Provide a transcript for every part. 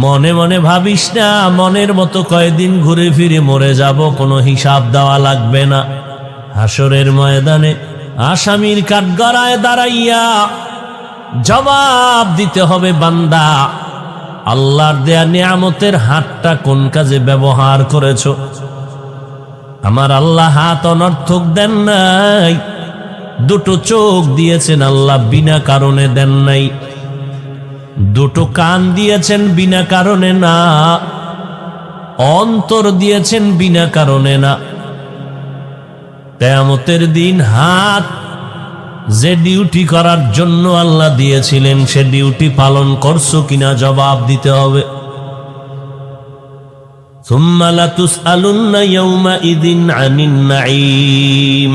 মনে মনে ভাবিস না মনের মতো কয়দিন ঘুরে ফিরে মরে যাব, কোনো হিসাব দেওয়া লাগবে না। হাসরের ময়দানে আসামির কাঠগড়ায় দাঁড়াইয়া জবাব দিতে হবে, বান্দা আল্লাহর দেয়া নিয়ামতের হাতটা কোন কাজে ব্যবহার করেছো? আমার আল্লাহ হাত অনর্থক দেন নাই, দুটো চোখ দিয়েছেন আল্লাহ বিনা কারণে দেন নাই, দুটো কান দিয়েছেন বিনা কারণে না, অন্তর দিয়েছেন বিনা কারণে না। কিয়ামতের দিন হাত যে ডিউটি করার জন্য আল্লাহ দিয়েছিলেন সে ডিউটি পালন করছো কিনা জবাব দিতে হবে। সুম্মা লাতুসআলুন্না ইয়াওমাইযিন আনিন নাঈম।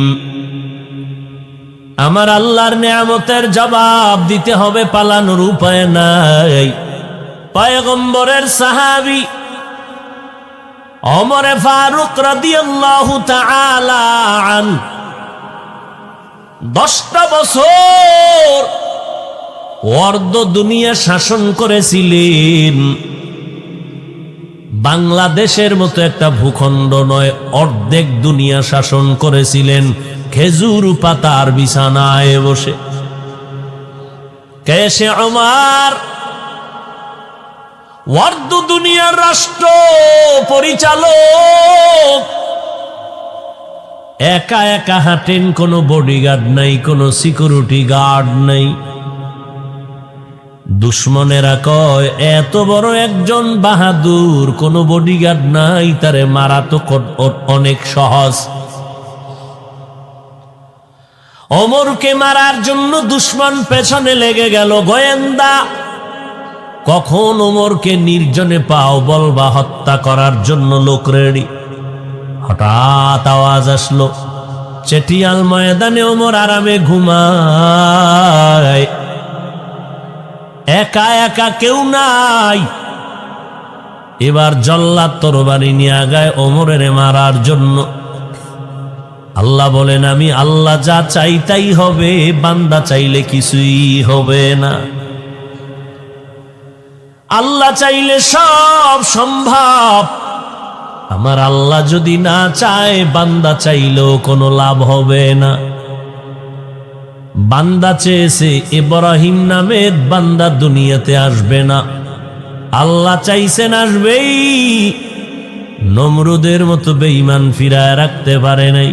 আমার আল্লাহর নিয়ামতের জবাব দিতে হবে, পালানোর উপায় নাই। পয়গম্বরের সাহাবী ওমর ফারুক রাদিয়াল্লাহু তাআলা আনহু 10টা বছর অর্ধ দুনিয়া শাসন করেছিলেন। বাংলাদেশের মতো একটা ভূখণ্ড নয়, অর্ধেক দুনিয়া শাসন করেছিলেন খেজুর পাতার বিছানায় বসে। কেসে ওমর অর্ধ দুনিয়ার রাষ্ট্র পরিচালক, একা একা হাঁটেন, কোনো বডিগার্ড নাই, কোনো সিকিউরিটি গার্ড নাই। দুশ্মনেরা কয় এত বড় একজন বাহাদুর, কোনো বডিগার্ড নাই, তারে মারা তো অনেক সহজ। ওমরকে মারার জন্য দুশ্মন পেছনে লেগে গেল, গোয়েন্দা কখন ওমরকে নির্জনে পাও বলবা হত্যা করার জন্য লোক রেডি। হঠাৎ আওয়াজ আসলো, চেটিয়াল ময়দানে ওমর আরামে ঘুমায়, একা একা কেউ নাই। এবার জল্লাদ তরবারি নিয়ে আগায় ওমরের মারার জন্য। আল্লাহ বলেন আমি আল্লাহ যা চাই তাই হবে, বান্দা চাইলে কিছুই হবে না। আল্লাহ চাইলে সব সম্ভব, আমার আল্লাহ যদি না চায় বান্দা চাইলেও কোনো লাভ হবে না। বান্দা চেয়েছে ইব্রাহিম নামের বান্দা দুনিয়াতে আসবে না, আল্লাহ চাইছেন আসবেই। নমরুদের মতো বেঈমান ফিরায় রাখতে পারে নাই।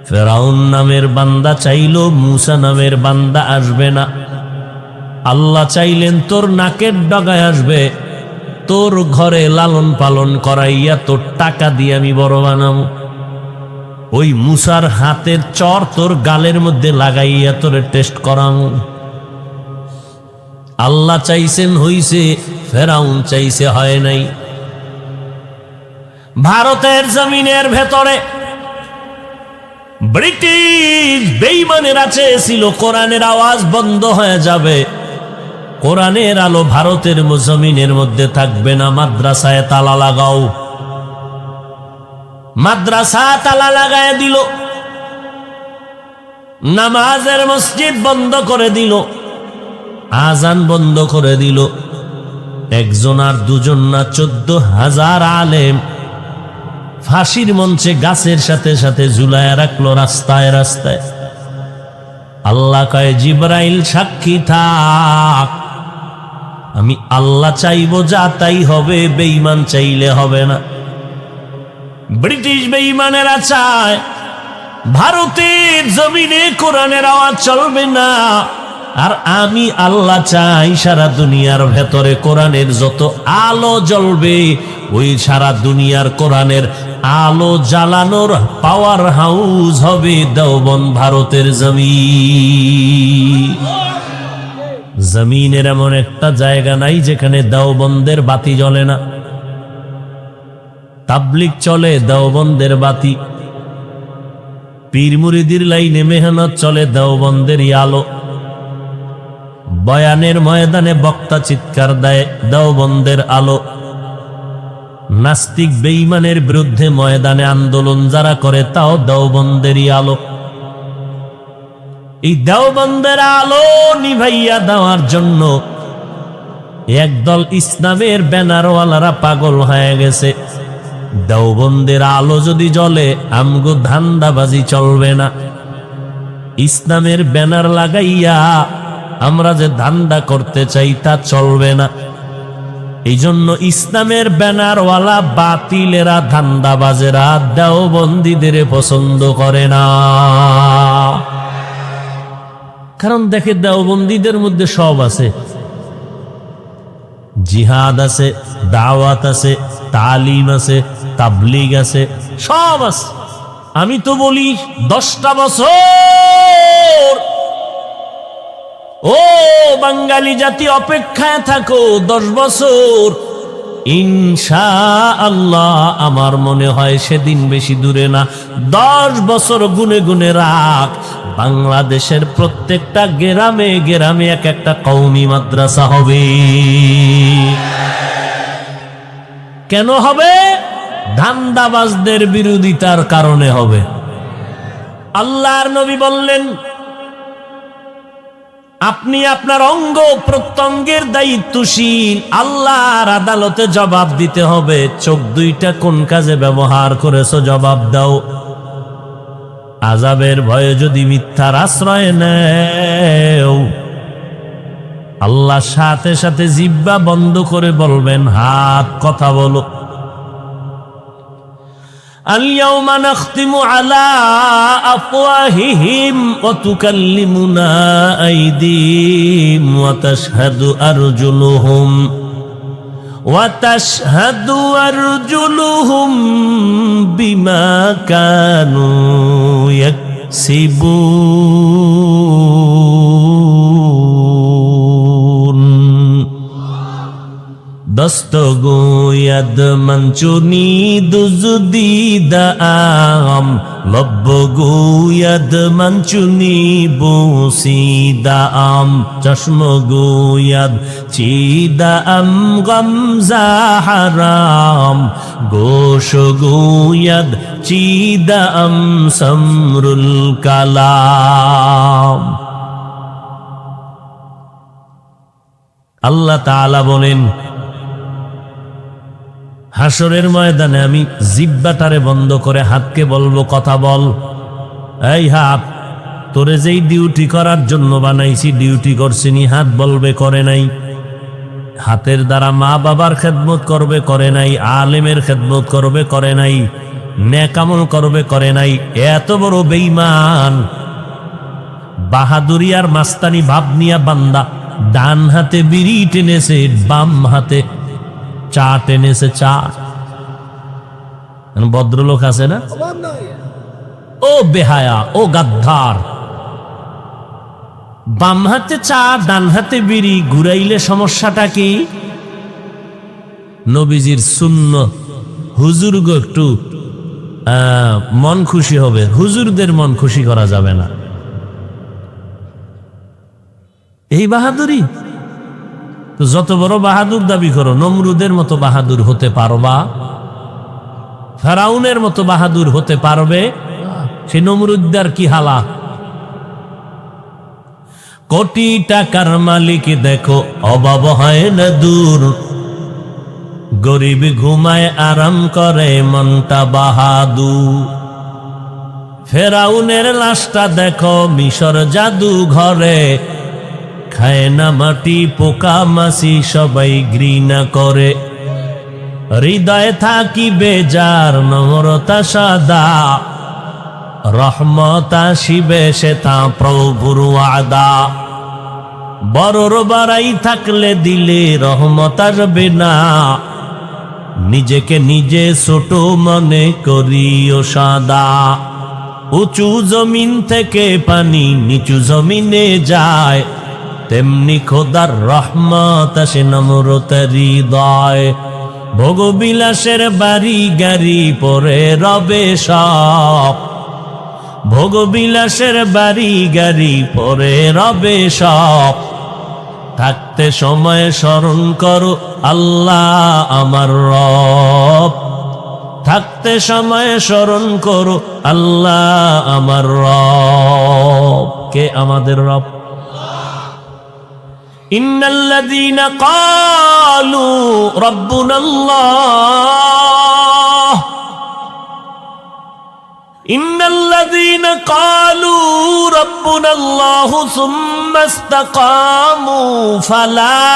ফেরাউন নামের বান্দা চাইলো মুসা নামের বান্দা আসবে না, আল্লাহ চাইলেন তোর নাকের ডগায় আসবে, তোর ঘরে লালন পালন করাইয়া তোর টাকা দিয়ে আমি বড় বানাবো। ওই মুসার হাতের চর তোর গালের মধ্যে লাগাইয়া তোরে টেস্ট করাবো। আল্লাহ চাইছেন হইছে, ফেরাউন চাইছে হয় নাই। ভারতের জমিনের ভেতরে ব্রিটিশ বেঈমানেরা চেয়েছিল কোরআনের আওয়াজ বন্ধ হয়ে যাবে, কোরআনের আলো ভারতের জমিনের মধ্যে থাকবে না, মাদ্রাসায় তালা লাগাও। মাদ্রাসা তালা লাগায় দিল, নামাজের মসজিদ বন্ধ করে দিল, আজান বন্ধ করে দিল। একজন আর দুজন না 14,000 আলেম ফাঁসির মঞ্চে গাছের সাথে সাথে ঝুলায় রাখলো রাস্তায় রাস্তায়। আল্লাহ কয় জিবরাইল সাক্ষী থাক, আমি আল্লাহ চাইবো যা তাই হবে, বেঈমান চাইলে হবে না। ব্রিটিশ বেঈমানেরা চায় ভারতের জমিনে কোরআনের আওয়াজ চলবে না, আর আমি আল্লাহ চাই সারা দুনিয়ার ভেতরে কোরআনের যত আলো জ্বলবে, ওই সারা দুনিয়ার কোরআনের আলো জ্বালানোর পাওয়ার হাউস হবে দেওবন্দ ভারতের জমিন। জমিনের এমন একটা জায়গা নাই যেখানে দেওবন্দের বাতি জ্বলে না। তাবলিগ চলে দেওবন্দের বাতি, পীর মুরিদির লাইনে মেহনত চলে দেওবন্দেরই আলো, বয়ানের ময়দানে বক্তা চিৎকার দেয় দেওবন্দের আলো, নাস্তিক বেঈমানের বিরুদ্ধে ময়দানে আন্দোলন যারা করে তাও দেওবন্দেরই আলো। এই দেওবন্দের আলো নিভাইয়া দেওয়ার জন্য একদল ইসলামের ব্যানারওয়ালারা পাগল হয়ে গেছে, দেওবন্দের আলো যদি জ্বলে আমগো ধান্দাবাজি চলবে না। ইসলামের ব্যানার লাগাইয়া আমরা যে ধান্দা করতে চাই তা চলবে না। এই জন্য ইসলামের ব্যানারওয়ালা বাতিলেরা, ধান্দাবাজেরা দেওবন্দীদের পছন্দ করে না। কারণ দেখে দেওবন্দীদের মধ্যে সব আছে, জিহাদ আছে, দাওয়াত আছে, তালিম আছে, তাবলিগ আছে, সব আছে। আমি তো বলি 10টা বছর ও বাঙালি জাতি অপেক্ষায় থাকো, 10 বছর ইনশাআল্লাহ। আমার মনে হয় সেদিন বেশি দূরে না। 10 বছর গুনে গুনে রাখ, বাংলাদেশের প্রত্যেকটা গ্রামে গ্রামে এক একটা কওমি মাদ্রাসা হবে। কেন হবে? ধান্দাবাজদের বিরোধিতার কারণে হবে। আল্লাহর নবী বললেন, আপনি আপনার অঙ্গ প্রত্যঙ্গের দায়িত্বশীল, আল্লাহর আদালতে জবাব দিতে হবে। চোখ দুইটা কোন কাজে ব্যবহার করেছো জবাব দাও। আযাবের ভয়ে যদি মিথ্যার আশ্রয় নেও, আল্লাহ সাথে সাথে জিহ্বা বন্ধ করে বলবেন, হাত কথা বলো। اليوم نختم على أفواههم وتكلمنا أيديهم وتشهد أرجلهم بما كانوا يكسبون দস্তগোয়াদ মঞ্চুনি দুজুদি দাম লব্বগোয়াদ মঞ্চুনি বসি দাম চশমগোয়াদ চিদাম গমজা হারাম গোশগোয়াদ চিদাম সমরুল কালাম। আল্লাহ তাআলা বলেন, হাসরের ময়দানে আমি জিহ্বাটারে বন্ধ করে হাতকে বলবো, কথা বল। এই হাত, তোরে যেই ডিউটি করার জন্য বানাইছি ডিউটি করছিনি, হাত বলবে করে নাই। হাতের দ্বারা মা বাবার খেদমত করবে করে নাই, আলেমের খেদমত করবে করে নাই, নেক আমল করবে করে নাই। এত বড় বেঈমান, বাহাদুরি আর মাস্তানি ভাব নিয়া বান্দা ডান হাতে বিড়ি টেনেছে, বাম হাতে চা টেনেছে। চা ভদ্রলোক আছে না? ও বেহায়া, ও গাদ্দার, বাম হাতে চা ডান হাতে বিড়ি ঘুরাইলে সমস্যাটা কি? নবীজির সুন্নাত, হুজুর গো একটু মন খুশি হবে, হুজুরদের মন খুশি করা যাবে না। এই বাহাদুরি তো যত বড় বাহাদুর দাবি করো, নমরুদের মতো বাহাদুর হতে পারবা? ফেরাউনের মতো বাহাদুর হতে পারবে? সে নমরুদ্দার কি হালা। কোটি টাকার মালিক দেখো অভাব হয় না দূর, গরিব ঘুমায় আরাম করে মনটা বাহাদুর। ফেরাউনের লাশটা দেখো মিশর জাদু ঘরে, খায় না মাটি পোকা মাছি সবাই ঘৃণা করে। হৃদয়ে থাকি বেজার নম্রতা সাদা, রহমত আসিবে সে তা প্রভুর ওয়াদা। বড়র বাড়াই থাকলে দিলে রহমত আসবে না, নিজেকে নিজে ছোট মনে করিও সাদা। উঁচু জমিন থেকে পানি নিচু জমিনে যায়, তেমনি খোদার রহমত আসে নম্রতার হৃদয়। ভোগবিলাসের বাড়ি গাড়ি পরে রবে সব, ভোগবিলাসের বাড়ি গাড়ি পরে রবে সব। থাকতে সময় স্মরণ করো আল্লাহ আমার রব, থাকতে সময় স্মরণ করো আল্লাহ আমার রব। কে আমাদের রব? ইন্নাল্লাযীনা ক্বালু রাব্বুনাল্লাহ ইন্নাল্লাযীনা ক্বালু রাব্বুনাল্লাহু সুম্মা ইসতাকামু ফালা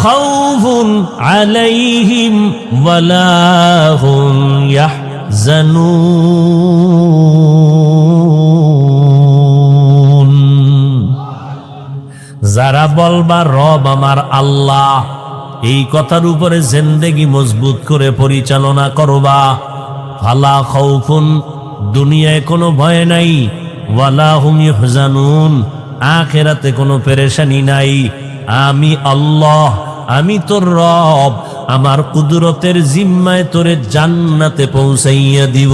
খাউফুন আলাইহিম ওয়ালা হুম ইয়াহজানুন। যারা বলবা রব আমার আল্লাহ, এই কথার উপরে জিন্দেগি মজবুত করে পরিচালনা করবা, ফালা খাউফুন, দুনিয়ায় কোনো ভয় নাই, ওয়ালা হুম ইয়াহজানুন, আখিরাতে কোনো পেরেশানি নাই। আমি আল্লাহ, আমি তোর রব, আমার কুদরতের জিম্মায় তোরে জান্নাতে পৌঁছাইয়া দিব।